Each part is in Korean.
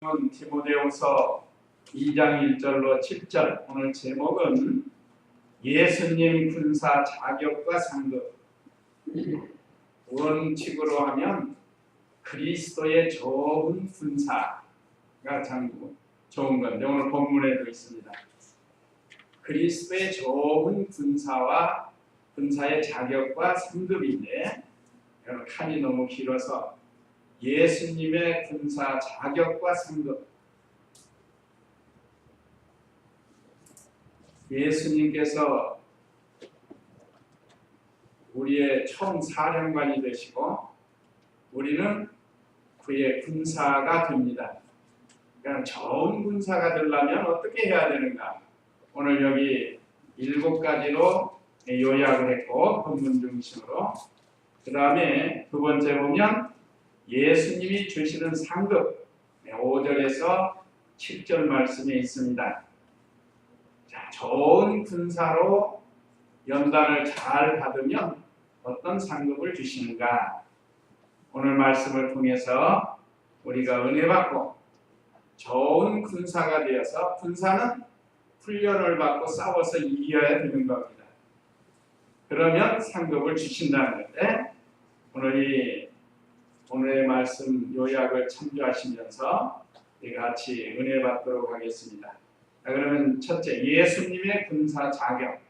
디모데후서 2장 1절로 7절. 오늘 제목은 예수님 군사 자격과 상급. 원칙으로 하면 그리스도의 좋은 군사가 참 좋은 건데 오늘 본문에도 있습니다. 그리스도의 좋은 군사와 군사의 자격과 상급인데 칸이 너무 길어서 예수님의 군사 자격과 상급. 예수님께서 우리의 총사령관이 되시고 우리는 그의 군사가 됩니다. 그러니까 좋은 군사가 되려면 어떻게 해야 되는가? 오늘 여기 7가지로 요약을 했고 본문 중심으로, 그 다음에 두 번째 보면 예수님이 주시는 상급 5절에서 7절 말씀에 있습니다. 자, 좋은 군사로 연단을 잘 받으면 어떤 상급을 주시는가? 오늘 말씀을 통해서 우리가 은혜 받고 좋은 군사가 되어서, 군사는 훈련을 받고 싸워서 이겨야 되는 겁니다. 그러면 상급을 주신다는 건데 오늘의 말씀 요약을 참조하시면서 같이 은혜 받도록 하겠습니다. 자, 그러면 첫째, 예수님의 군사 자격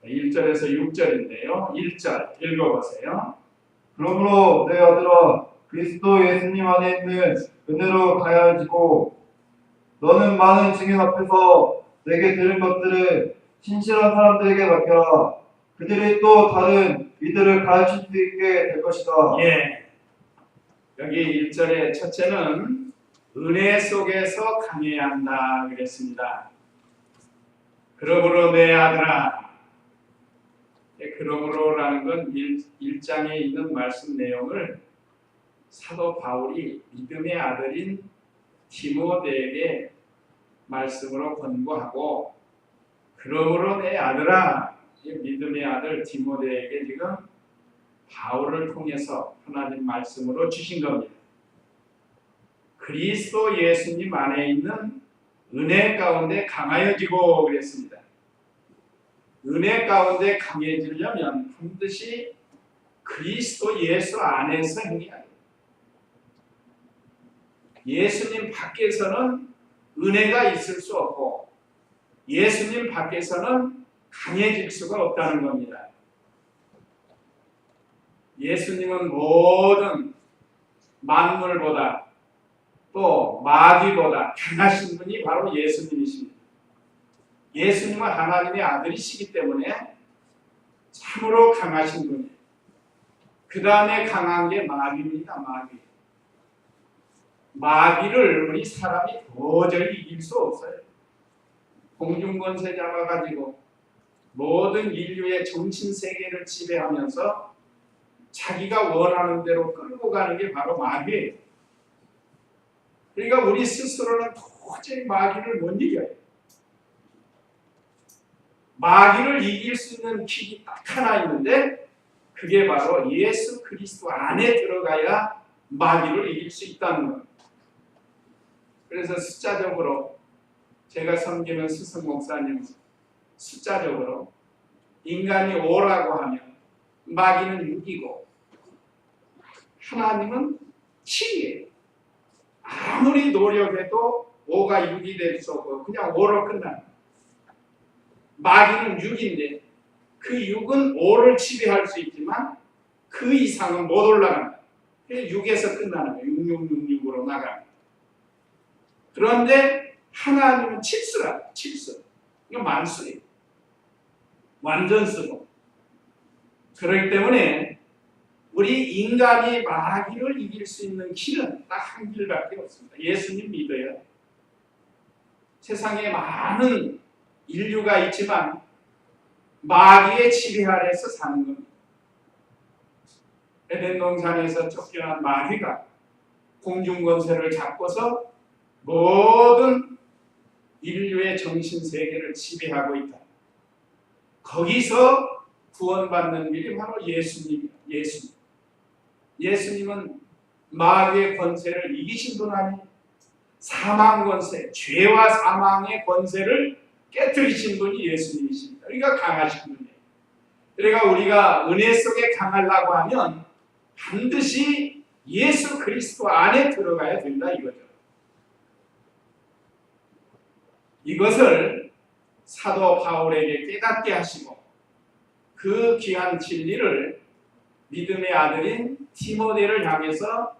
1절에서 6절인데요. 1절 읽어보세요. 그러므로 내 아들아, 그리스도 예수님 안에 있는 은혜로 가야지고 너는 많은 증인 앞에서 내게 들은 것들을 신실한 사람들에게 맡겨라. 그들이 또 다른 이들을 가르칠 수 있게 될 것이다. 예. 여기 1절의 첫째는 은혜 속에서 강해야 한다 그랬습니다. 그러므로 내 아들아. 그러므로라는 건 1장에 있는 말씀 내용을 사도 바울이 믿음의 아들인 디모데에게 말씀으로 권고하고, 그러므로 내 아들아, 믿음의 아들 디모데에게 지금 바울을 통해서 하나님 말씀으로 주신 겁니다. 그리스도 예수님 안에 있는 은혜 가운데 강하여지고 그랬습니다. 은혜 가운데 강해지려면 반드시 그리스도 예수 안에서 행해야 돼요. 예수님 밖에서는 은혜가 있을 수 없고 예수님 밖에서는 강해질 수가 없다는 겁니다. 예수님은 모든 만물보다 또 마귀보다 강하신 분이 바로 예수님이십니다. 예수님은 하나님의 아들이시기 때문에 참으로 강하신 분이에요. 그 다음에 강한 게 마귀입니다. 마귀를 우리 사람이 도저히 이길 수 없어요. 공중권세 잡아가지고 모든 인류의 정신세계를 지배하면서 자기가 원하는 대로 끌고 가는 게 바로 마귀예요. 그러니까 우리 스스로는 도저히 마귀를 못 이겨요. 마귀를 이길 수 있는 길이 딱 하나 있는데 그게 바로 예수 그리스도 안에 들어가야 마귀를 이길 수 있다는 겁니다. 그래서 숫자적으로 제가 섬기는 스승 목사님, 숫자적으로 인간이 5라고 하면 마귀는 6이고 하나님은 7이에요. 아무리 노력해도 5가 6이 될 수 없고 그냥 5로 끝나는 거예요. 마귀는 6인데 그 6은 5를 지배할 수 있지만 그 이상은 못 올라간다. 6에서 끝나는 거예요. 6666으로 나가는 거예요. 그런데 하나님은 7수. 이거 만수예요. 완전수고. 그렇기 때문에 우리 인간이 마귀를 이길 수 있는 길은 딱 한 길밖에 없습니다. 예수님 믿어요. 세상에 많은 인류가 있지만 마귀의 지배 아래에서 사는 겁니다. 에덴 동산에서 쫓겨난 마귀가 공중권세를 잡고서 모든 인류의 정신세계를 지배하고 있다. 거기서 구원받는 길이 바로 예수님입니다. 예수님은 마귀의 권세를 이기신 분 아니에요. 사망 권세, 죄와 사망의 권세를 깨뜨리신 분이 예수님이십니다. 그러니까 강하신 분이에요. 그러니까 우리가 은혜 속에 강하려고 하면 반드시 예수 그리스도 안에 들어가야 된다 이거죠. 이것을 사도 바울에게 깨닫게 하시고 그 귀한 진리를 믿음의 아들인 디모데를 향해서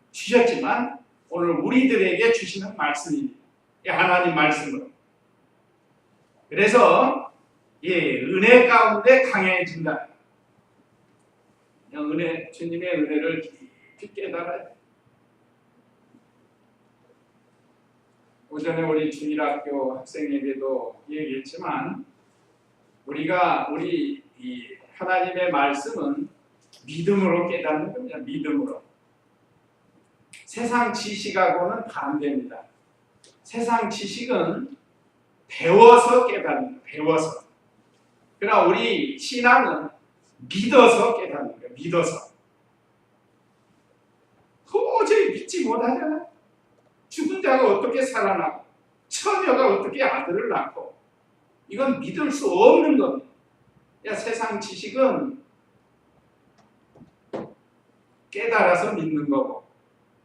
주셨지만 오늘 우리들에게 주시는 말씀입니다. 하나님 말씀으로. 그래서 은혜 가운데 강해진다. 은혜, 주님의 은혜를 깊이 깨달아야 돼. 오전에 우리 주일학교 학생에게도 얘기했지만 우리 이 하나님의 말씀은 믿음으로 깨닫는 겁니다. 믿음으로. 세상 지식하고는 반대입니다. 세상 지식은 배워서 깨닫는 거예요. 배워서. 그러나 우리 신앙은 믿어서 깨닫는 거예요. 믿어서. 도저히 믿지 못하잖아요. 죽은 자가 어떻게 살아나고 처녀가 어떻게 아들을 낳고 이건 믿을 수 없는 겁니다. 세상 지식은 깨달아서 믿는 거고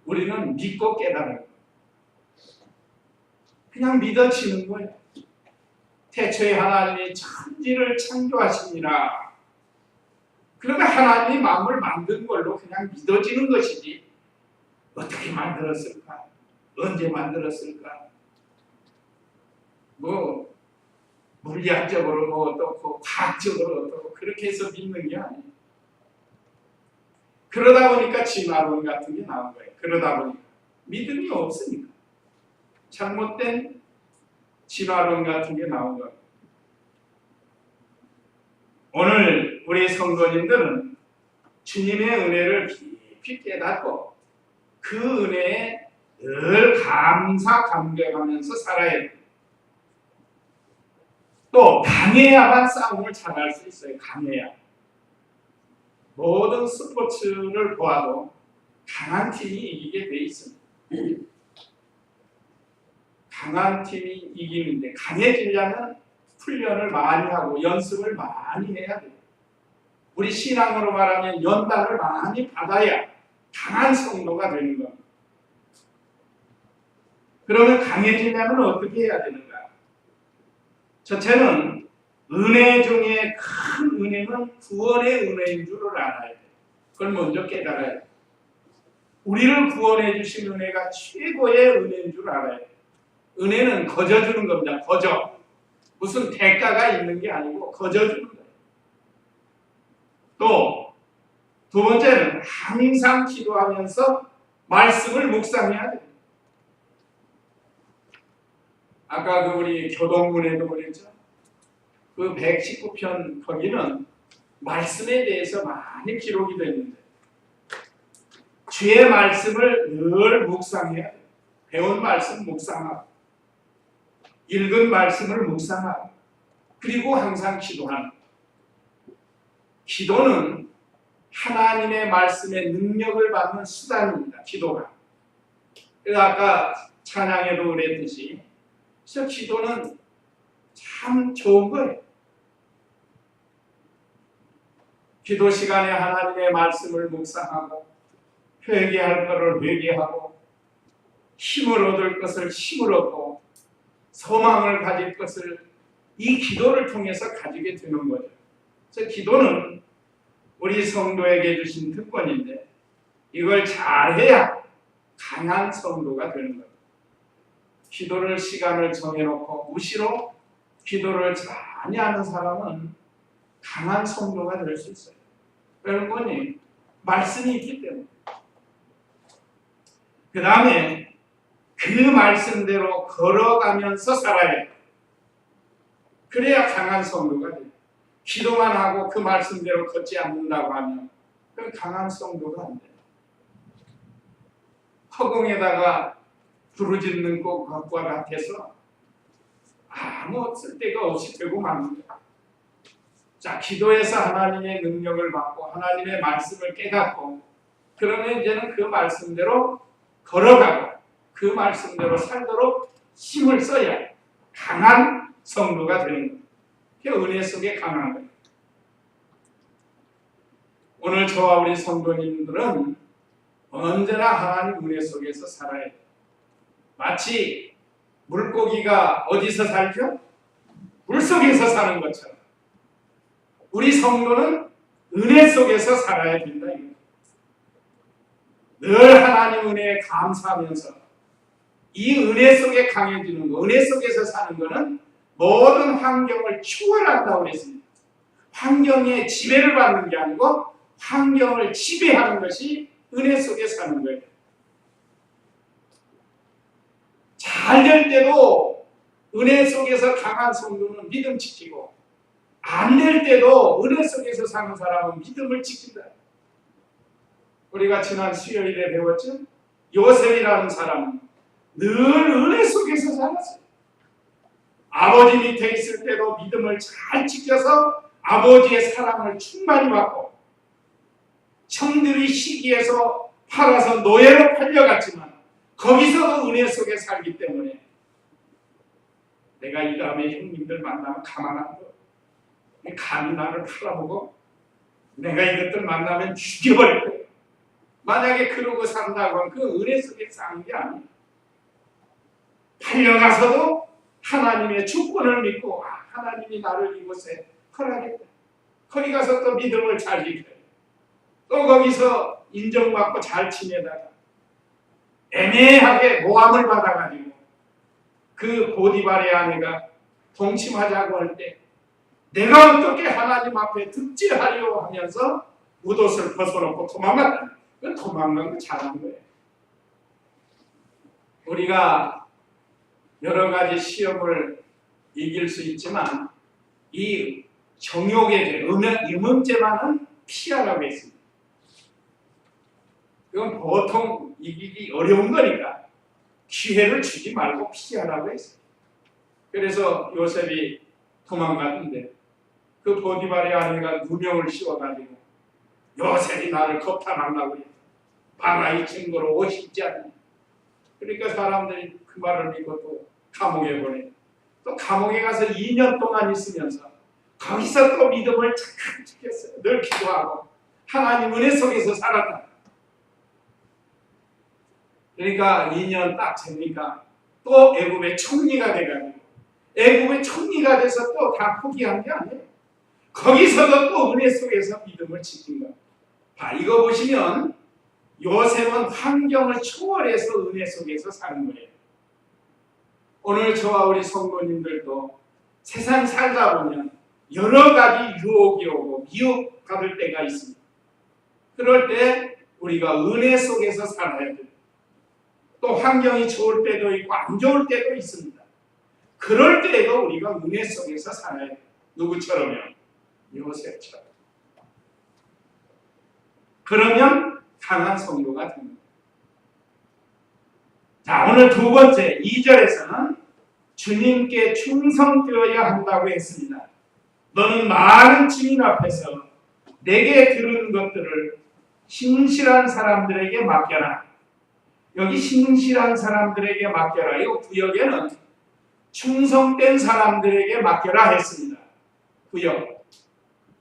우리는 믿고 깨달는 거예요. 그냥 믿어지는 거예요. 태초에 하나님이 천지를 창조하시니라. 그러면 하나님이 만물 만든 걸로 그냥 믿어지는 것이지 어떻게 만들었을까? 언제 만들었을까? 물리학적으로 어떻고 과학적으로 어떻고 그렇게 해서 믿는 게 아니에요. 그러다 보니까 진화론 같은 게 나온 거예요. 그러다 보니까 믿음이 없으니까 잘못된 진화론 같은 게 나온 거예요. 오늘 우리 성도님들은 주님의 은혜를 깊이 깨닫고 그 은혜에 늘 감사감격하면서 살아야 돼요. 또 강해야만 싸움을 잘할 수 있어요. 강해야. 모든 스포츠를 보아도 강한 팀이 이기게 돼 있습니다. 강한 팀이 이기는데 강해지려면 훈련을 많이 하고 연습을 많이 해야 돼요. 우리 신앙으로 말하면 연단을 많이 받아야 강한 성도가 되는 겁니다. 그러면 강해지려면 어떻게 해야 되는가? 첫째는 은혜 중에 큰 은혜는 구원의 은혜인 줄을 알아야 돼요. 그걸 먼저 깨달아야 돼요. 우리를 구원해 주신 은혜가 최고의 은혜인 줄 알아야 돼요. 은혜는 거저주는 겁니다. 거저. 무슨 대가가 있는 게 아니고 거저주는 거예요. 또 두 번째는 항상 기도하면서 말씀을 묵상해야 돼요. 아까 우리 교동문에도 그랬죠. 그 119편 거기는 말씀에 대해서 많이 기록이 되어 있는데 주의 말씀을 늘 묵상해야 돼요. 배운 말씀 묵상하고 읽은 말씀을 묵상하고 그리고 항상 기도하는 기도는 하나님의 말씀의 능력을 받는 수단입니다. 기도가. 그래서 아까 찬양에도 그랬듯이 그래서 기도는 참 좋은 거예요. 기도 시간에 하나님의 말씀을 묵상하고 회개할 것을 회개하고 힘을 얻을 것을 힘을 얻고 소망을 가질 것을 이 기도를 통해서 가지게 되는 거죠. 그래서 기도는 우리 성도에게 주신 특권인데 이걸 잘해야 강한 성도가 되는 거예요. 기도를 시간을 정해놓고 무시로 기도를 많이 하는 사람은 강한 성도가 될 수 있어요. 그런 거니 말씀이 있기 때문에. 그 다음에 그 말씀대로 걸어가면서 살아야 해요. 그래야 강한 성도가 돼요. 기도만 하고 그 말씀대로 걷지 않는다고 하면 그건 강한 성도가 안 돼요. 허공에다가 부르짖는 꽃과 같아서 아무 쓸데가 없이 되고 맙니다. 자, 기도해서 하나님의 능력을 받고 하나님의 말씀을 깨닫고 그러면 이제는 그 말씀대로 걸어가고 그 말씀대로 살도록 힘을 써야 강한 성도가 되는 거예요. 그 은혜 속에 강한 거예요. 오늘 저와 우리 성도님들은 언제나 하나님 은혜 속에서 살아야 돼요. 마치 물고기가 어디서 살죠? 물속에서 사는 것처럼 우리 성도는 은혜 속에서 살아야 된다. 늘 하나님 은혜에 감사하면서 이 은혜 속에 강해지는 거, 은혜 속에서 사는 것은 모든 환경을 초월한다고 그랬습니다. 환경에 지배를 받는 게 아니고 환경을 지배하는 것이 은혜 속에 사는 거예요. 잘 될 때도 은혜 속에서 강한 성도는 믿음 지키고 안 될 때도 은혜 속에서 사는 사람은 믿음을 지킨다. 우리가 지난 수요일에 배웠죠? 요셉이라는 사람은 늘 은혜 속에서 살았어요. 아버지 밑에 있을 때도 믿음을 잘 지켜서 아버지의 사랑을 충만히 받고 형들이 시기해서 팔아서 노예로 팔려갔지만 거기서도 은혜 속에 살기 때문에 내가 이 다음에 형님들 만나면 가만 안 둬. 감히 나를 팔아보고 내가 이것들 만나면 죽여버릴 거야. 만약에 그러고 산다고 하면 그 은혜 속에 사는 게 아니에요. 팔려가서도 하나님의 주권을 믿고 하나님이 나를 이곳에 허락했다. 거기 가서 또 믿음을 잘 지켜요. 또 거기서 인정받고 잘 지내다가 애매하게 모함을 받아가지고 그 보디발의 아내가 동침하자고 할 때 내가 어떻게 하나님 앞에 득질하려 하면서 윗옷을 벗어놓고 도망갔다. 그 도망간 거 잘한 거예요. 우리가 여러 가지 시험을 이길 수 있지만 이 정욕의 죄, 음행죄만은 피하라고 했습니다. 이건 보통 이기기 어려운 거니까 기회를 주지 말고 피하라고 했어요. 그래서 요셉이 도망갔는데 그 보디발의 아내가 누명을 씌워가지고 요셉이 나를 겁탈한다고 해요. 봐라 이 증거로 오십지 않냐. 그러니까 사람들이 그 말을 믿고 또 감옥에 보내. 또 감옥에 가서 2년 동안 있으면서 거기서 또 믿음을 착착 지켰어요. 늘 기도하고 하나님 은혜 속에서 살았다. 그러니까 2년 딱 되니까 또 애굽의 총리가 돼가지고 애굽의 총리가 돼서 또 다 포기한 게 아니에요. 거기서도 또 은혜 속에서 믿음을 지킨 거예요. 자, 이거 보시면 요셉은 환경을 초월해서 은혜 속에서 사는 거예요. 오늘 저와 우리 성도님들도 세상 살다 보면 여러 가지 유혹이 오고 미혹받을 때가 있습니다. 그럴 때 우리가 은혜 속에서 살아야 돼요. 또 환경이 좋을 때도 있고 안 좋을 때도 있습니다. 그럴 때에도 우리가 은혜 속에서 살아야 돼요. 누구처럼요? 요셉처럼. 그러면 강한 성도가 됩니다. 자, 오늘 두 번째 2절에서는 주님께 충성되어야 한다고 했습니다. 너는 많은 증인 앞에서 내게 들은 것들을 신실한 사람들에게 맡겨라. 여기 신실한 사람들에게 맡겨라. 이 구역에는 충성된 사람들에게 맡겨라 했습니다. 구역.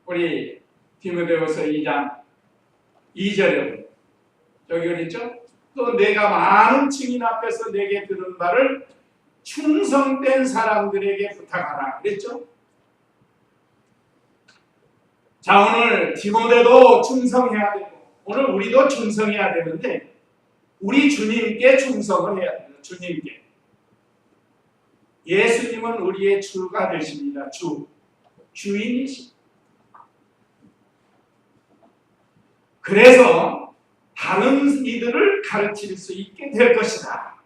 우리 디모데후서 2장 2절에 여기 그랬죠? 또 내가 많은 증인 앞에서 내게 들은 바를 충성된 사람들에게 부탁하라. 그랬죠? 자, 오늘 디모데도 충성해야 되고 오늘 우리도 충성해야 되는데 우리 주님께 충성을 해야 돼요. 주님께. 예수님은 우리의 주가 되십니다. 주인이십니다. 그래서 다른 이들을 가르칠 수 있게 될 것이다.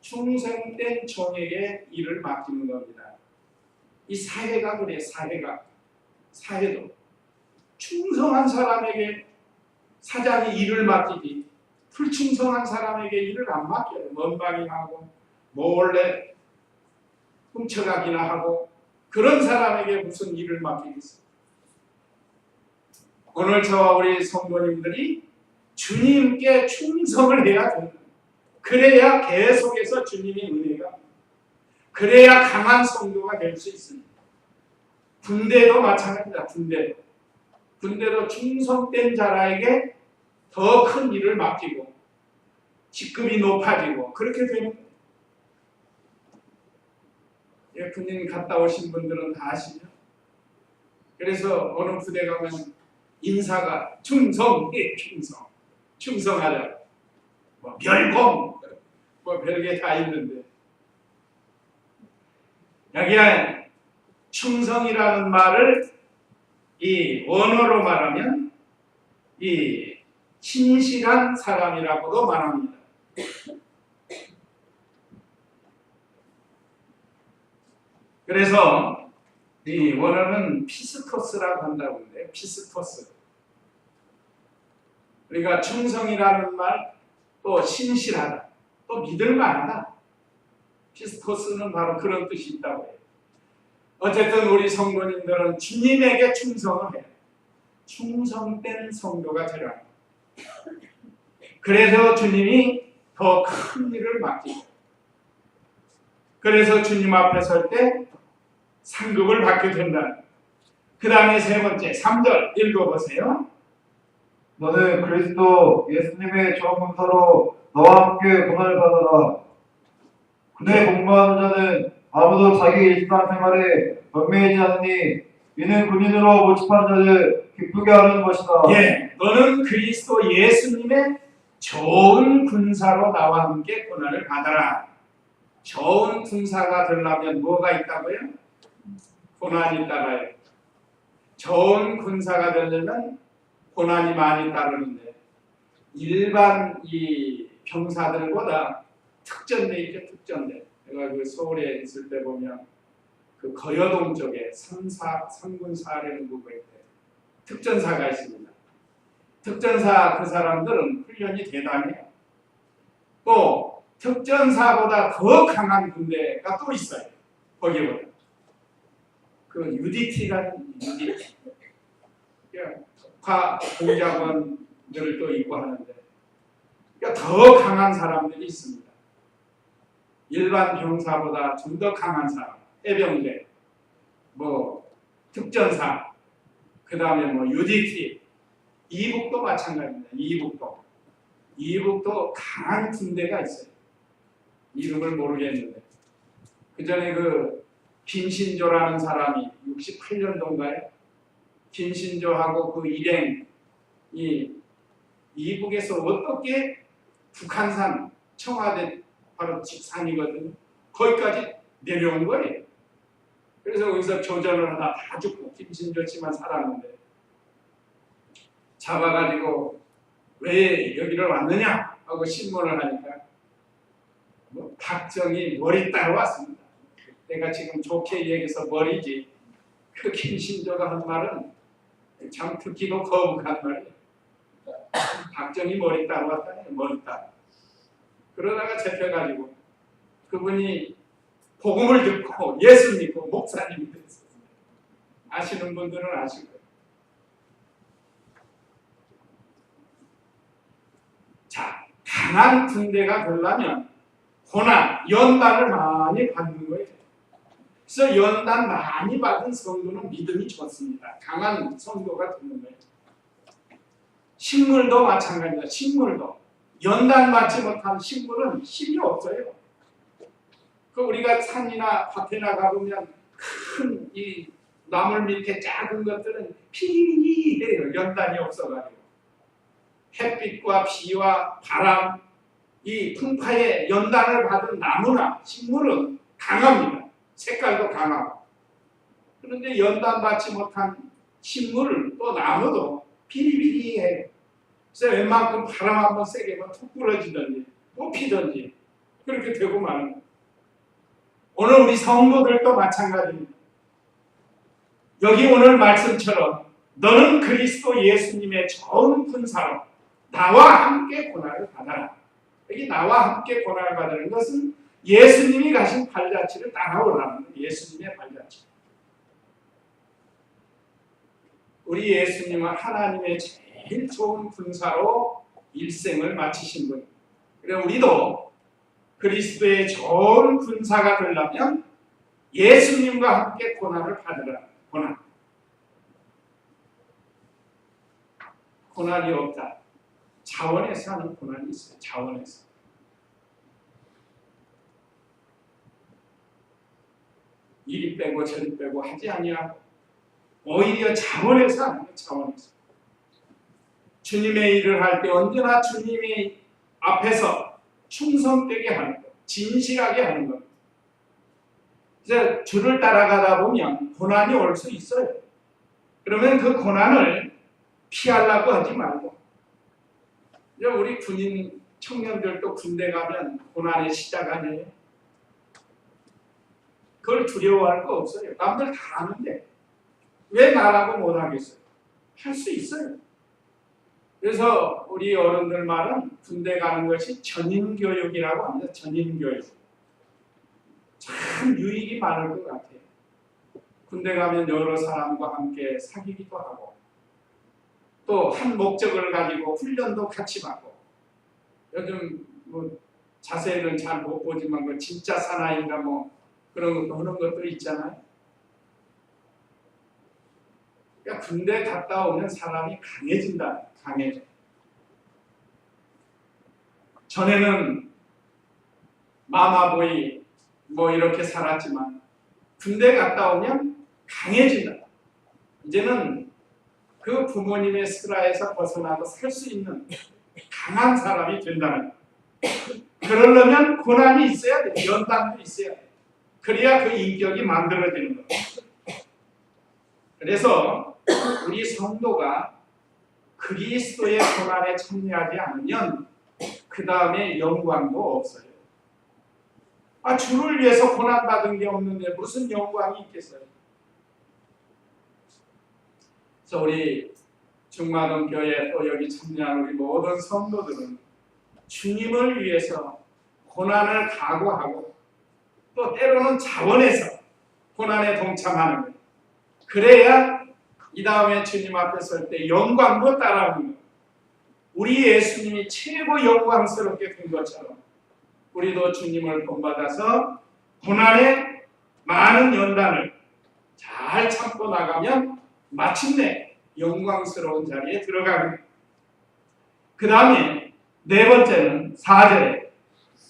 충성된 종에게 일을 맡기는 겁니다. 이 사회가 그래. 사회도 충성한 사람에게 사장이 일을 맡기지 불충성한 사람에게 일을 안 맡겨요. 먼방이하고 몰래 훔쳐가기나 하고 그런 사람에게 무슨 일을 맡기겠어요. 오늘 저와 우리 성도님들이 주님께 충성을 해야 됩니다. 그래야 계속해서 주님의 은혜가, 그래야 강한 성도가 될 수 있습니다. 군대도 마찬가지다. 군대도 충성된 자라에게 더 큰 일을 맡기고 직급이 높아지고 그렇게 되는 거예요. 예, 군인 갔다 오신 분들은 다 아시죠? 그래서 어느 부대 가면 인사가 충성하자, 뭐 멸공, 뭐 별게 다 있는데 여기에 충성이라는 말을 이 원어로 말하면 이 신실한 사람이라고도 말합니다. 그래서 이 원어는 피스토스라고 한다고 하는데, 피스토스. 그러니까 충성이라는 말, 또 신실하다, 또 믿을만하다. 피스토스는 바로 그런 뜻이 있다고 해요. 어쨌든 우리 성도님들은 주님에게 충성을 해요. 충성된 성도가 되라. 그래서 주님이 더 큰 일을 맡기고, 그래서 주님 앞에 설 때 상급을 받게 된다. 그 다음에 세 번째 3절 읽어보세요. 너는 그리스도 예수님의 좋은 문서로 너와 함께 고난을 받아라. 군에 복무하는 자는 아무도 자기 일상생활에 얽매이지 않으니 이는 군인으로 모집한 자를 기쁘게 하려는 것이다. 예, 너는 그리스도 예수님의 좋은 군사로 나와 함께 고난을 받아라. 좋은 군사가 되려면 뭐가 있다고요? 고난이 따라요. 좋은 군사가 되려면 고난이 많이 따르는데, 일반 이 병사들보다 특전대 있죠, 특전대. 내가 그 서울에 있을 때 보면 그 거여동 쪽에 3군 사령부가 있대요. 특전사가 있습니다. 특전사 그 사람들은 훈련이 대단해요. 또 특전사보다 더 강한 군대가 또 있어요. 거기보다. 그 UDT라는 UDT. 특화 공작원들도 있고 하는데, 그러니까 더 강한 사람들이 있습니다. 일반 병사보다 좀 더 강한 사람, 해병대, 뭐 특전사, 그 다음에 뭐 UDT, 이북도 마찬가지입니다. 이북도 강한 군대가 있어요. 이름을 모르겠는데, 그 전에 그 김신조라는 사람이 68년도인가요? 김신조하고 그 일행 이 이북에서 어떻게 북한산 청와대 바로 직산이거든요. 거기까지 내려온 거예요. 그래서 거기서 교전을 하다 다 죽고 김신조씨만 살았는데, 잡아가지고 왜 여기를 왔느냐 하고 신문을 하니까 뭐 박정희 머리 따러 왔습니다. 내가 지금 좋게 얘기해서 머리지, 그 김신조가 한 말은 참 듣기도 거북한 말이에요. 박정희 머리 따러 왔다니, 머리 따러. 그러다가 잡혀가지고 그분이 복음을 듣고 예수 믿고 목사님이 됐어요. 아시는 분들은 아실 거예요. 자, 강한 군대가 되려면 고난, 연단을 많이 받는 거예요. 그래서 연단 많이 받은 성도는 믿음이 좋습니다. 강한 성도가 되는 거예요. 식물도 마찬가지입니다. 식물도 연단 받지 못한 식물은 힘이 없어요. 그 우리가 산이나 밭에나 가보면 큰 이 나물 밑에 작은 것들은 피리해요. 연단이 없어가지고. 햇빛과 비와 바람, 이 풍파에 연단을 받은 나무나 식물은 강합니다. 색깔도 강하고. 그런데 연단 받지 못한 식물, 또 나무도 비리비리해요. 그래서 웬만큼 바람 한번 세게 하면 툭 부러지든지 뽑히든지 그렇게 되고 마는 거예요. 오늘 우리 성도들도 마찬가지입니다. 여기 오늘 말씀처럼 너는 그리스도 예수님의 좋은 군사로 나와 함께 고난을 받아라. 여기 나와 함께 고난을 받는 것은 예수님이 가신 발자취를 따라오라는 거예요. 예수님의 발자취. 우리 예수님은 하나님의 제일 좋은 군사로 일생을 마치신 분. 그래 우리도 그리스도의 좋은 군사가 되려면 예수님과 함께 고난을 받으라. 고난이 없다. 자원에서 하는 고난이 있어요. 자원에서. 이리 빼고 저리 빼고 하지 아니하고 오히려 자원에서 하는 거예요. 자원에서. 주님의 일을 할 때 언제나 주님이 앞에서 충성되게 하는 것, 진실하게 하는 것. 이제 주를 따라가다 보면 고난이 올 수 있어요. 그러면 그 고난을 피하려고 하지 말고, 이제 우리 군인 청년들도 군대 가면 고난의 시작 아니에요? 그걸 두려워할 거 없어요. 남들 다 하는데 왜 나라고 못하겠어요? 할 수 있어요. 그래서 우리 어른들 말은 군대 가는 것이 전인교육이라고 합니다. 전인교육. 참 유익이 많을 것 같아요. 군대 가면 여러 사람과 함께 사귀기도 하고 또 한 목적을 가지고 훈련도 같이 받고, 요즘 뭐 자세히는 잘 못 보지만 그 진짜 사나이인가 뭐 그런 것도 있잖아요. 그러니까 군대 갔다 오면 사람이 강해진다. 강해져. 전에는 마마보이 뭐 이렇게 살았지만 군대 갔다 오면 강해진다. 이제는 그 부모님의 슬하에서 벗어나고 살 수 있는 강한 사람이 된다는 거예요. 그러려면 고난이 있어야 돼. 연단도 있어야 돼. 그래야 그 인격이 만들어지는 거예요. 그래서 우리 성도가 그리스도의 고난에 참여하지 않으면 그 다음에 영광도 없어요. 주를 위해서 고난받은 게 없는데 무슨 영광이 있겠어요? 그래서 우리 중마동 교회 또 여기 참여한 우리 모든 성도들은 주님을 위해서 고난을 각오하고 또 때로는 자원해서 고난에 동참하는 거예요. 그래야 이 다음에 주님 앞에 설 때 영광도 따라오는 거예요. 우리 예수님이 최고 영광스럽게 된 것처럼 우리도 주님을 본받아서 고난의 많은 연단을 잘 참고 나가면 마침내 영광스러운 자리에 들어가는 거예요. 그 다음에 네 번째는 4절에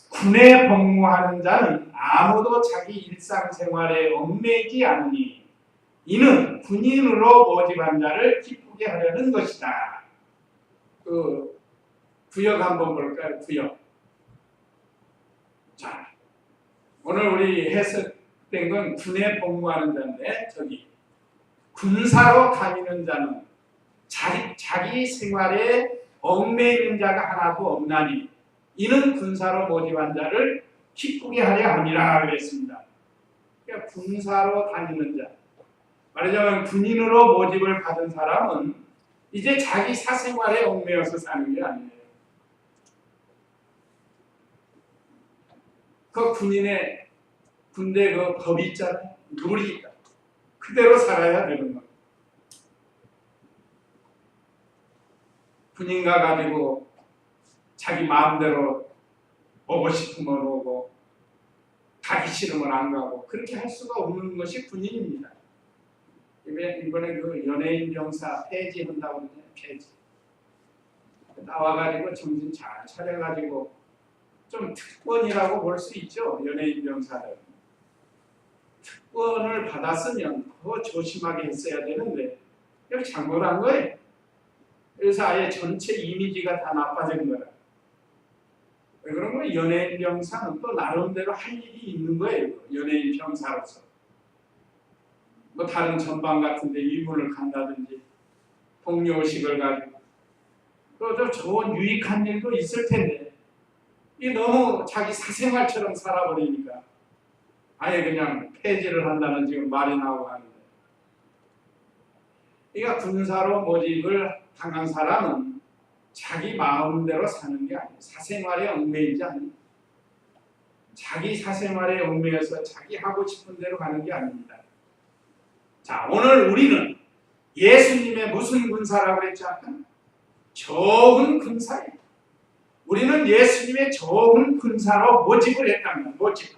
군에 복무하는 자는 아무도 자기 일상생활에 얽매이지 않으니 이는 군인으로 모집한 자를 기쁘게 하려는 것이다. 그 구역 한번 볼까요? 구역. 자, 오늘 우리 해석된 건 군에 복무하는 자인데 저기 군사로 다니는 자는 자기 생활에 얽매이는 자가 하나도 없나니 이는 군사로 모집한 자를 기쁘게 하려 함이라 그랬습니다. 그러니까 군사로 다니는 자, 말하자면 군인으로 모집을 받은 사람은 이제 자기 사생활에 얽매여서 사는 게 아니에요. 그 군인의 군대 그 법이 있잖아요. 룰이 있다. 그대로 살아야 되는 거예요. 군인 가가지고 자기 마음대로 오고 싶으면 오고 가기 싫으면 안 가고 그렇게 할 수가 없는 것이 군인입니다. 이번에 그 연예인 병사 폐지한다고 그러잖아요. 폐지. 나와가지고 정신 잘 차려가지고 좀 특권이라고 볼 수 있죠. 연예인 병사를. 특권을 받았으면 더 조심하게 했어야 되는데 이걸 잘못한 거예요. 그래서 아예 전체 이미지가 다 나빠진 거야. 왜 그런 거예요? 연예인 병사는 또 나름대로 할 일이 있는 거예요. 연예인 병사로서. 뭐 다른 전방 같은데 이문을 간다든지 동료의식을 가지고 또 좋은 유익한 일도 있을 텐데 이 너무 자기 사생활처럼 살아버리니까 아예 그냥 폐지를 한다는 지금 말이 나오고 하는데, 그러니까 군사로 모집을 당한 사람은 자기 마음대로 사는 게 아니에요. 사생활에 얽매이지 않는, 자기 사생활에 얽매여서 자기 하고 싶은 대로 가는 게 아닙니다. 자, 오늘 우리는 예수님의 무슨 군사라고 그랬지 않나? 좋은 군사예요. 우리는 예수님의 좋은 군사로 모집을 했다면 모집.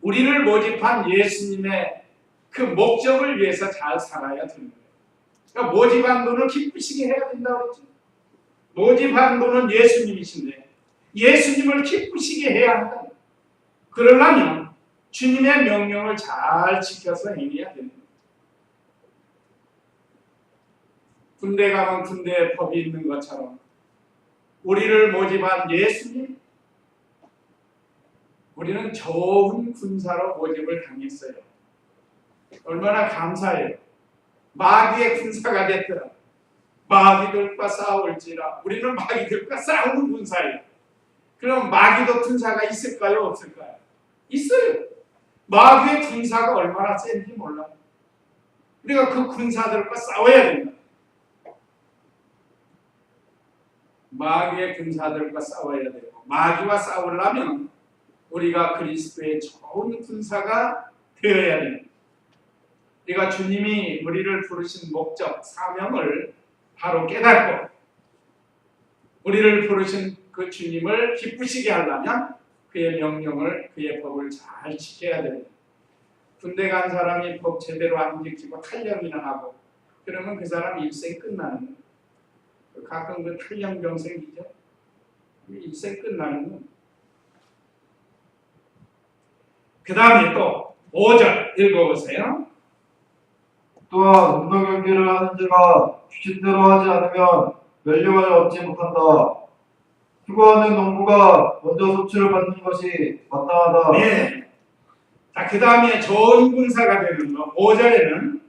우리를 모집한 예수님의 그 목적을 위해서 잘 살아야 되는 거예요. 그러니까 모집한 분을 기쁘시게 해야 된다고 그랬죠. 모집한 분은 예수님이신데 예수님을 기쁘시게 해야 한다. 그러려면 주님의 명령을 잘 지켜서 행해야 됩니다. 군대 가면 군대에 법이 있는 것처럼 우리를 모집한 예수님, 우리는 좋은 군사로 모집을 당했어요. 얼마나 감사해요. 마귀의 군사가 됐더라. 마귀들과 싸울지라. 우리는 마귀들과 싸우는 군사예요. 그럼 마귀도 군사가 있을까요? 없을까요? 있어요. 마귀의 군사가 얼마나 센지 몰라요. 우리가 그 군사들과 싸워야 됩니다. 마귀의 군사들과 싸워야 되고, 마귀와 싸우려면 우리가 그리스도의 좋은 군사가 되어야 됩니다. 우리가 주님이 우리를 부르신 목적, 사명을 바로 깨닫고 우리를 부르신 그 주님을 기쁘시게 하려면 그의 명령을, 그의 법을 잘 지켜야 됩니다. 군대 간 사람이 법 제대로 안 지키고 탈영이나 하고 그러면 그 사람 일생 끝나는 거예요. 가끔 그 탈영병생이죠. 일생 끝나는 거예요. 그 다음에 또 5절 읽어보세요. 또한 운동 경기를 하는 자가 규칙대로 하지 않으면 면류관을 얻지 못한다. 휴거하는 농부가 먼저 소출을 받는 것이 마땅하다. 네. 자, 그 다음에 좋은 군사가 되는 거 5절에는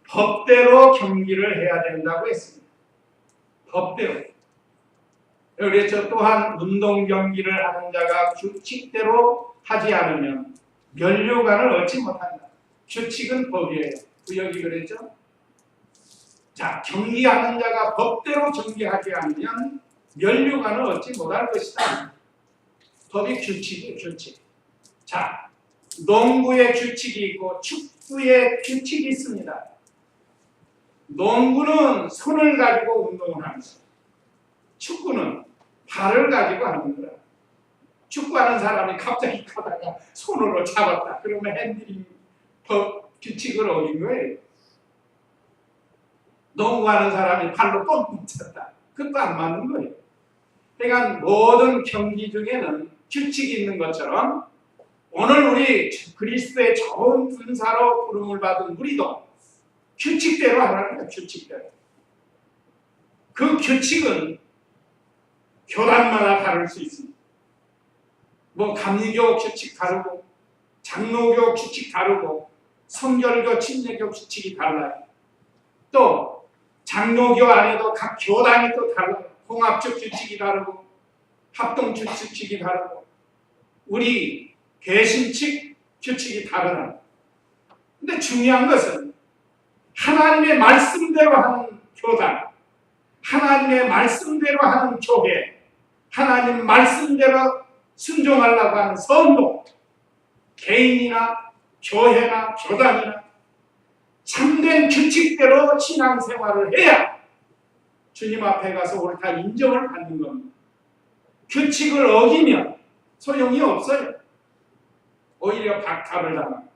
법대로 경기를 해야 된다고 했습니다. 법대로. 그랬죠. 또한 운동 경기를 하는 자가 규칙대로 하지 않으면 면류관을 얻지 못한다. 규칙은 법이에요. 구역이 그랬죠. 자, 경기하는 자가 법대로 경기하지 않으면 면류관을 얻지 못할 것이다. 법이 규칙이에요. 규칙. 자, 농구의 규칙이 있고 축구의 규칙이 있습니다. 농구는 손을 가지고 운동을 하는 거예요. 축구는 발을 가지고 하는 거야. 축구하는 사람이 갑자기 가다가 손으로 잡았다. 그러면 핸들링 법 규칙을 어긴 거예요. 농구하는 사람이 발로 뻥뻥 쳤다. 그것도 안 맞는 거예요. 그러니까 모든 경기 중에는 규칙이 있는 것처럼 오늘 우리 그리스도의 좋은 군사로 부름을 받은 우리도 규칙대로 하라는 거예요. 규칙대로. 그 규칙은 교단마다 다를 수 있습니다. 뭐 감리교 규칙 다르고 장로교 규칙 다르고 성결교 침례교 규칙이 달라요. 또 장로교 안에도 각 교단이 또 달라요. 통합적 규칙이 다르고 합동적 규칙이 다르고 우리 개신칙 규칙이 다르다. 근데 중요한 것은 하나님의 말씀대로 하는 교단, 하나님의 말씀대로 하는 교회, 하나님 말씀대로 순종하려고 하는 성도, 개인이나 교회나 교단이나 참된 규칙대로 신앙생활을 해야 주님 앞에 가서 옳다 인정을 받는 겁니다. 규칙을 어기면 소용이 없어요. 오히려 박탈을 당합니다.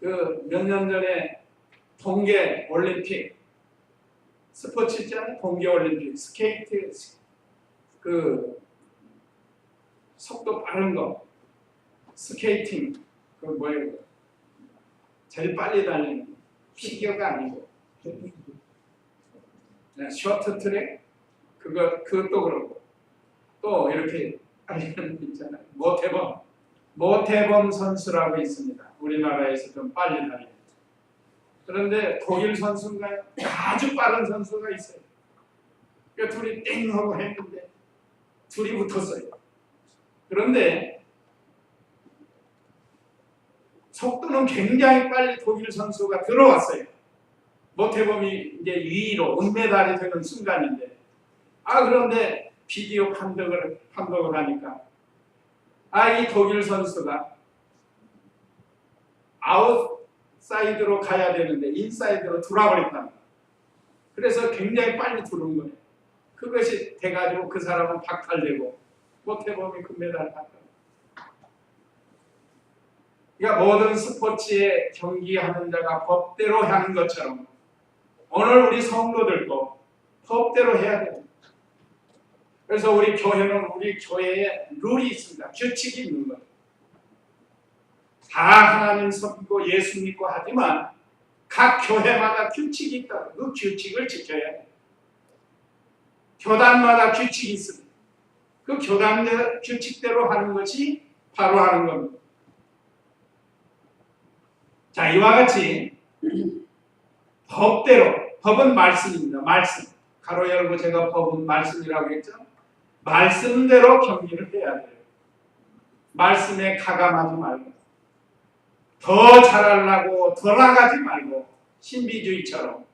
그 몇 년 전에 동계 올림픽 스포츠 있잖아요. 동계 올림픽 스케이트 그 속도 빠른 거 스케이팅 그 뭐예요? 제일 빨리 달리는 피겨가 아니고 네, 쇼트트랙 그것도 그렇고 또 이렇게 달리는 거 있잖아요. 모태범 선수라고 있습니다. 우리나라에서 좀 빨리 달리는. 그런데 독일 선수인가요? 아주 빠른 선수가 있어요. 그러니까 둘이 땡 하고 했는데 둘이 붙었어요. 그런데 속도는 굉장히 빨리 독일 선수가 들어왔어요. 모태범이 이제 2위로 은메달이 되는 순간인데 그런데 비디오 판독을 하니까 이 독일 선수가 아웃사이드로 가야 되는데 인사이드로 돌아버렸답니다. 그래서 굉장히 빨리 들어온 거예요. 그것이 돼가지고 그 사람은 박탈되고 못해보면 금메달 받고. 그러니까 모든 스포츠에 경기하는 자가 법대로 하는 것처럼 오늘 우리 성도들도 법대로 해야 돼요. 그래서 우리 교회는 우리 교회에 룰이 있습니다. 규칙이 있는 거예요. 다 하나님 섬기고 예수 믿고 하지만 각 교회마다 규칙이 있다. 그 규칙을 지켜야 해요. 교단마다 규칙이 있습니다. 그 교단 규칙대로 하는 것이 바로 하는 겁니다. 자, 이와 같이 법대로, 법은 말씀입니다. 말씀. 가로 열고 제가 법은 말씀이라고 했죠. 말씀대로 경기를 해야 돼요. 말씀에 가감하지 말고 더 잘하려고 더 나가지 말고 신비주의처럼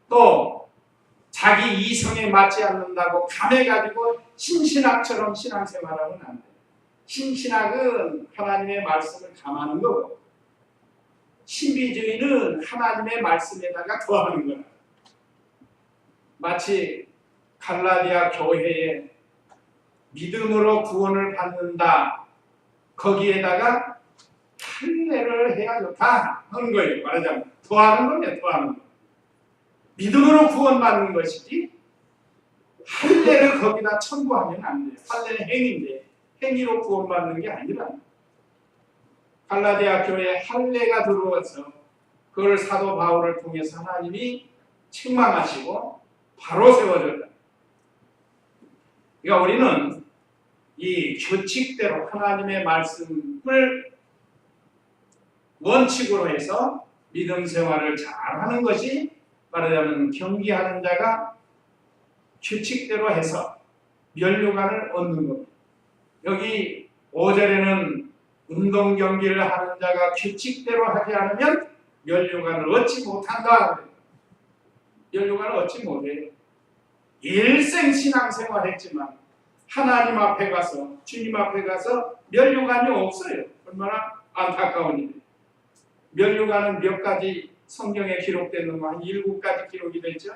또 자기 이성에 맞지 않는다고 감해가지고 신신학처럼 신앙생활하면 안 돼요. 신신학은 하나님의 말씀을 감하는 거고 신비주의는 하나님의 말씀에다가 더하는 거예요. 마치 갈라디아 교회에 믿음으로 구원을 받는다. 거기에다가 할례를 해야 좋다 하는 거예요. 말하자면 더하는 거냐, 더하는 거. 믿음으로 구원받는 것이지 할례를 거기다 첨부하면 안 돼요. 할례는 행위인데 행위로 구원받는 게 아니라 갈라디아 교회에 할례가 들어와서 그걸 사도 바울을 통해서 하나님이 책망하시고 바로 세워줬다. 그러니까 우리는 이 규칙대로 하나님의 말씀을 원칙으로 해서 믿음 생활을 잘하는 것이 말하자면 경기하는 자가 규칙대로 해서 면류관을 얻는 겁니다. 여기 5절에는 운동 경기를 하는 자가 규칙대로 하지 않으면 면류관을 얻지 못한다. 면류관을 얻지 못해요. 일생 신앙생활 했지만 하나님 앞에 가서 주님 앞에 가서 면류관이 없어요. 얼마나 안타까운 일이에요. 면류관은 몇 가지 성경에 기록되는 거 한 7가지 기록이 되죠.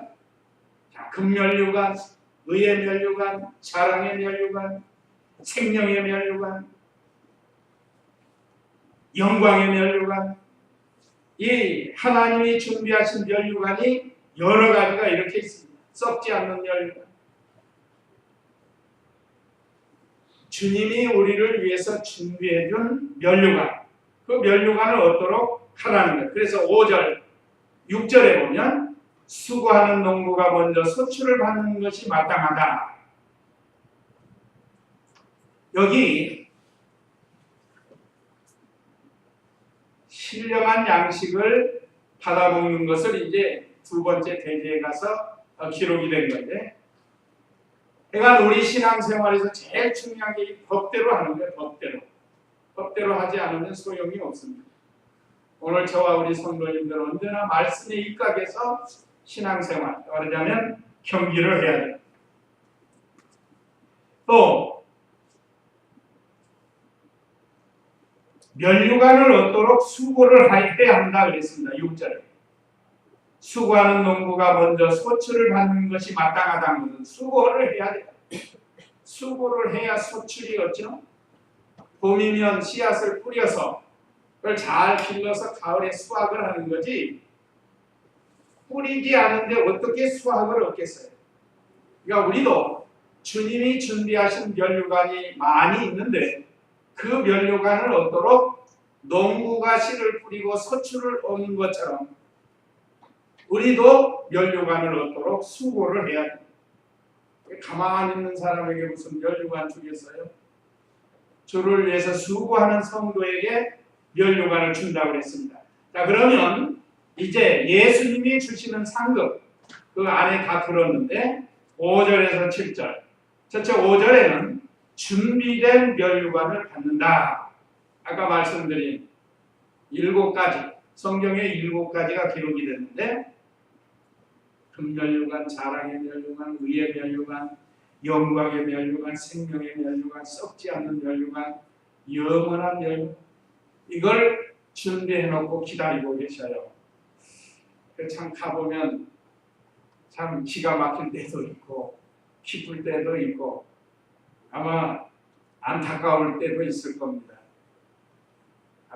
자, 금면류관, 의의 면류관, 사랑의 면류관, 생명의 면류관, 영광의 면류관. 이 하나님이 준비하신 면류관이 여러 가지가 이렇게 있습니다. 썩지 않는 면류관. 주님이 우리를 위해서 준비해준 면류관. 그 면류관을 얻도록 하라는 거예요. 그래서 5절, 6절에 보면 수고하는 농부가 먼저 소출을 받는 것이 마땅하다. 여기 신령한 양식을 받아먹는 것을 이제 두 번째 대제에 가서 기록이 된 건데, 그러니까 우리 신앙생활에서 제일 중요한 게 법대로 하는 거예요. 법대로. 법대로 하지 않으면 소용이 없습니다. 오늘 저와 우리 성도님들은 언제나 말씀에 입각해서 신앙생활, 말하자면 경기를 해야 돼요. 또 면류관을 얻도록 수고를 해야 한다 그랬습니다. 6절에. 수고하는 농부가 먼저 소출을 받는 것이 마땅하다는 것은 수고를 해야 돼요. 수고를 해야 소출이 없죠. 봄이면 씨앗을 뿌려서 그걸 잘 길러서 가을에 수확을 하는 거지 뿌리지 않은데 어떻게 수확을 얻겠어요? 그러니까 우리도 주님이 준비하신 면류관이 많이 있는데 그 면류관을 얻도록 농부가 씨를 뿌리고 소출을 얻는 것처럼 우리도 면류관을 얻도록 수고를 해야 돼요. 가만히 있는 사람에게 무슨 면류관 주겠어요? 주를 위해서 수고하는 성도에게 면류관을 준다고 했습니다. 자, 그러면 이제 예수님이 주시는 상급 그 안에 다 들었는데 5절에서 7절 첫째 5절에는 준비된 면류관을 받는다. 아까 말씀드린 7가지 성경에 7가지가 기록이 됐는데 금면류관, 자랑의 면류관, 의의 면류관, 영광의 면류관, 생명의 면류관, 썩지 않는 면류관, 영원한 면류관 이걸 준비해놓고 기다리고 계셔요. 참 가보면 참 기가 막힐 때도 있고 기쁠 때도 있고 아마 안타까울 때도 있을 겁니다.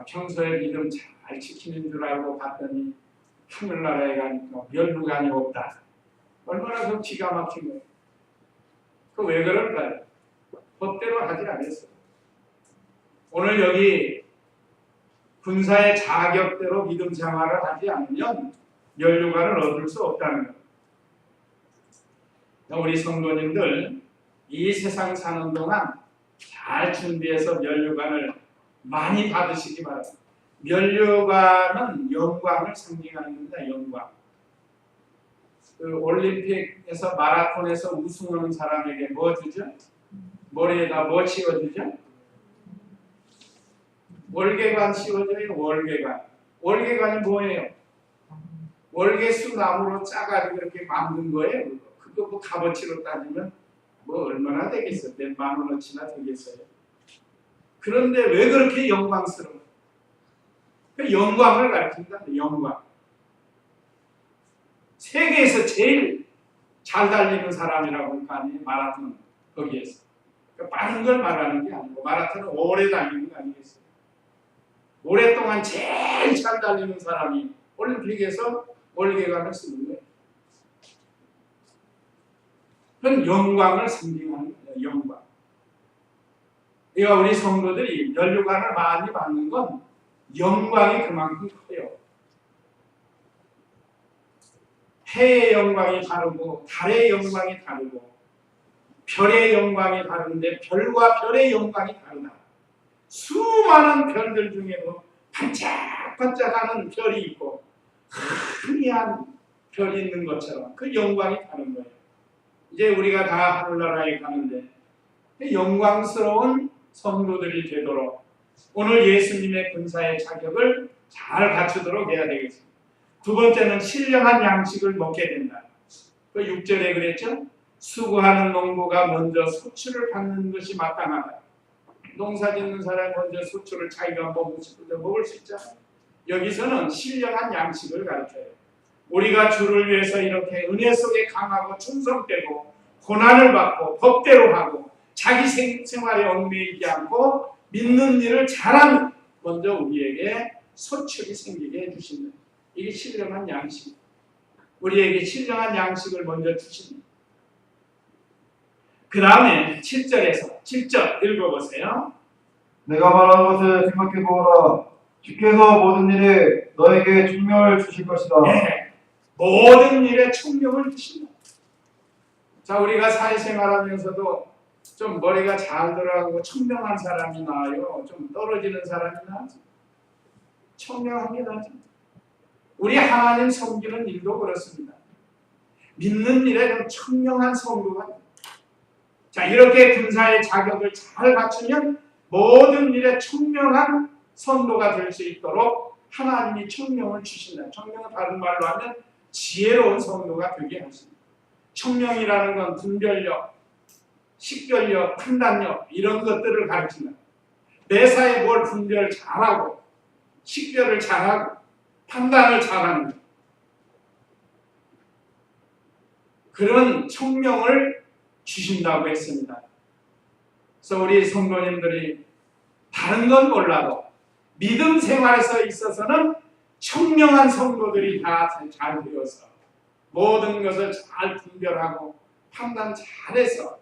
평소에 믿음 잘 지키는 줄 알고 갔더니 하늘나라에 가니까 면류관이 없다. 얼마나 그 기가 막힌 거예요. 그 왜 그럴까요? 법대로 하지 않았어요. 오늘 여기 군사의 자격대로 믿음 생활을 하지 않으면 면류관을 얻을 수 없다는 거예요. 우리 성도님들 이 세상 사는 동안 잘 준비해서 면류관을 많이 받으시기 바랍니다. 면류관은 영광을 상징하는 겁니다. 영광. 그 올림픽에서 마라톤에서 우승하는 사람에게 뭐 주죠? 머리에다 뭐 씌워주죠? 월계관 씌워줘요. 월계관. 월계관이 뭐예요? 월계수 나무로 짜가지고 이렇게 만든 거예요. 그거 뭐 값어치로 따지면 뭐 얼마나 되겠어요? 몇만 원어치나 되겠어요? 그런데 왜 그렇게 영광스러워요? 그 영광을 가르친다. 영광. 세계에서 제일 잘 달리는 사람이라고 할 거 아니에요? 마라톤 거기에서. 그러니까 빠른 걸 말하는 게 아니고 마라톤은 오래 달리는 거 아니겠어요? 오랫동안 제일 잘 달리는 사람이 올림픽에서 월계관을 쓰는 거예요. 그건 영광을 상징하는 거예요. 영광. 그러니까 우리 성도들이 면류관을 많이 받는 건 영광이 그만큼 커요. 해의 영광이 다르고 달의 영광이 다르고 별의 영광이 다른데 별과 별의 영광이 다르다. 수많은 별들 중에도 반짝반짝하는 별이 있고 희미한 별이 있는 것처럼 그 영광이 다른 거예요. 이제 우리가 다 하늘나라에 가는데 영광스러운 성도들이 되도록 오늘 예수님의 군사의 자격을 잘 갖추도록 해야 되겠습니다. 두 번째는 신령한 양식을 먹게 된다. 그 6절에 그랬죠? 수고하는 농부가 먼저 소출을 받는 것이 마땅하다. 농사 짓는 사람이 먼저 소출을 자기가 먹고 싶을 때 먹을 수 있잖아요. 여기서는 신령한 양식을 가르쳐요. 우리가 주를 위해서 이렇게 은혜 속에 강하고 충성되고 고난을 받고 법대로 하고 자기 생활에 얽매이지 않고 믿는 일을 잘하면 먼저 우리에게 소출이 생기게 해주신다. 이게 신령한 양식. 우리에게 신령한 양식을 먼저 주십니다. 그 다음에 7절 읽어보세요. 내가 말한 것을 생각해보라. 주께서 모든 일에 너에게 총명을 주실 것이다. 네, 모든 일에 총명을 주신다. 자, 우리가 사회생활하면서도 좀 머리가 잘 들어가고 청명한 사람이 나아요? 좀 떨어지는 사람이 나아요? 청명한 게 나아요. 우리 하나님 섬기는 일도 그렇습니다. 믿는 일에 좀 청명한 성도가 자, 이렇게 군사의 자격을 잘 갖추면 모든 일에 청명한 성도가 될 수 있도록 하나님이 청명을 주신다. 청명은 다른 말로 하면 지혜로운 성도가 되게 하십니다. 청명이라는 건 분별력, 식별력, 판단력 이런 것들을 가르친다. 매사에 뭘 분별 잘하고 식별을 잘하고 판단을 잘하는 것. 그런 청명을 주신다고 했습니다. 그래서 우리 성도님들이 다른 건 몰라도 믿음 생활에서 있어서는 청명한 성도들이 다 잘 되어서 모든 것을 잘 분별하고 판단 잘해서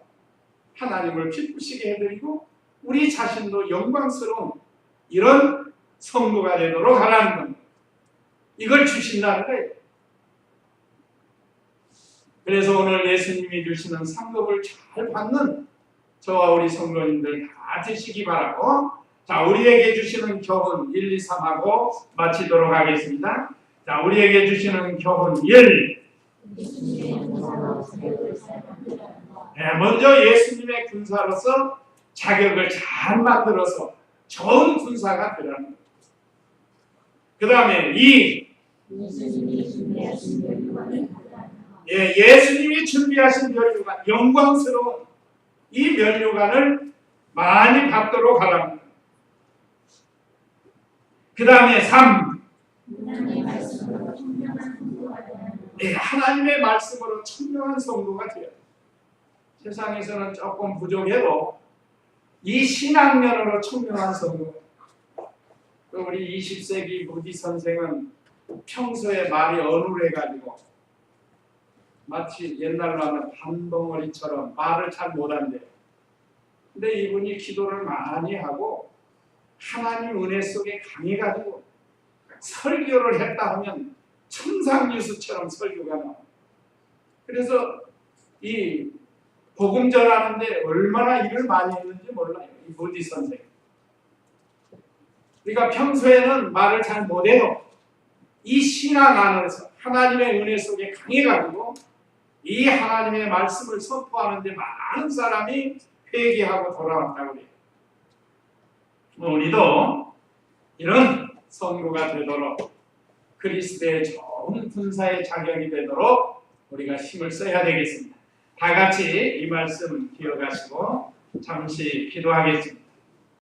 하나님을 기쁘시게 해드리고 우리 자신도 영광스러운 이런 성도가 되도록 하라는 겁니다. 이걸 주신다는 거예요. 그래서 오늘 예수님이 주시는 상급을 잘 받는 저와 우리 성도님들 다 되시기 바라고 자, 우리에게 주시는 교훈 1, 2, 3하고 마치도록 하겠습니다. 자, 우리에게 주시는 교훈 1. 네, 먼저 예수님의 군사로서 자격을 잘 만들어서 좋은 군사가 되라는 거예요. 그 다음에 2. 예수님이 준비하신 면류관, 영광스러운 이 면류관을 많이 받도록 하랍니다. 그 다음에 3. 하나님의 말씀으로 청명한 성도가 되어야 돼. 세상에서는 조금 부족해도 이 신앙면으로 청명한 성도. 우리 20세기 무디 선생은 평소에 말이 어눌해가지고 마치 옛날로 하면 반덩어리처럼 말을 잘 못한대. 근데 이분이 기도를 많이 하고 하나님 은혜 속에 강해가지고 설교를 했다 하면 천상뉴스처럼 설교가 나와. 그래서 이 복음 전하는데 얼마나 일을 많이 했는지 몰라요. 이 무디 선생. 우리가 평소에는 말을 잘 못해도 이 신앙 안에서 하나님의 은혜 속에 강해가지고 이 하나님의 말씀을 선포하는데 많은 사람이 회개하고 돌아왔다고 해요. 우리도 이런 성도가 되도록 그리스도의 좋은 군사의 자격이 되도록 우리가 힘을 써야 되겠습니다. 다 같이 이 말씀 기억하시고 잠시 기도하겠습니다.